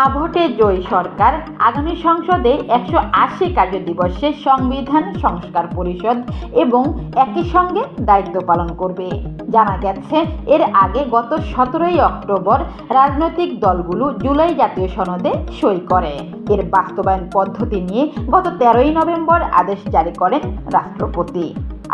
ভোটে জয়ী সরকার আগামী সংসদে 180 কার্যদিবসে সংবিধান সংস্কার পরিষদ এবং একই সঙ্গে দায়িত্ব পালন করবে। জানা গেছে, এর আগে গত 17 অক্টোবর রাজনৈতিক দলগুলো জুলাই জাতীয় সনদে সই করে। এর বাস্তবায়ন পদ্ধতি নিয়ে গত 13 নভেম্বর আদেশ জারি করেন রাষ্ট্রপতি।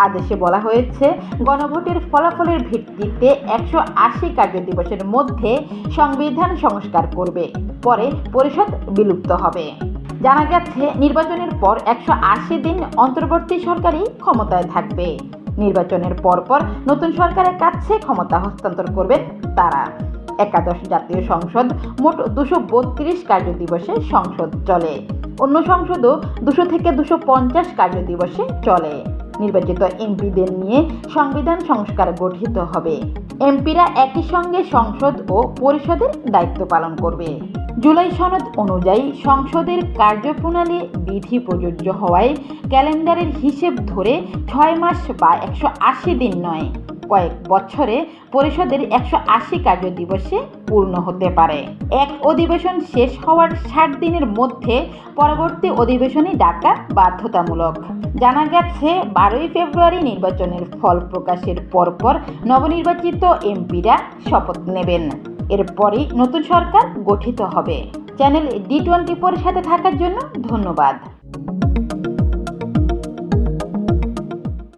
আদেশে বলা হয়েছে, গণভোটের ফলাফলের ভিত্তিতে 180 কার্যদিবসের মধ্যে সংবিধান সংস্কার করবে, পরে পরিষদ বিলুপ্ত হবে। জানা গেছে, নির্বাচনের পর 180 দিন অন্তর্বর্তী সরকারই ক্ষমতায় থাকবে। নির্বাচনের পরপর নতুন সরকারের কাছে ক্ষমতা হস্তান্তর করবেন তারা। একাদশ জাতীয় সংসদ মোট 232 কার্যদিবসে সংসদ চলে। অন্য সংসদও 200 থেকে 250 কার্যদিবসে চলে। নির্বাচিত এমপিদের নিয়ে সংবিধান সংস্কার গঠিত হবে। এমপিরা একই সঙ্গে সংসদ ও পরিষদের দায়িত্ব পালন করবে। জুলাই সনদ অনুযায়ী সংসদের কার্যপ্রণালী বিধি প্রযোজ্য হওয়ায় ক্যালেন্ডারের হিসেব ধরে 6 মাস বা 180 দিন নয়, কয়েক বছরে পরিষদের 180 কার্যদিবসে পূর্ণ হতে পারে। এক অধিবেশন শেষ হওয়ার 60 দিনের মধ্যে পরবর্তী অধিবেশনে ডাকা বাধ্যতামূলক। জানা গেছে, 12 ফেব্রুয়ারি নির্বাচনের ফল প্রকাশের পরপর নবনির্বাচিত এমপিরা শপথ নেবেন। এরপরই নতুন সরকার গঠিত হবে। চ্যানেল D24 সাথে থাকার জন্য ধন্যবাদ।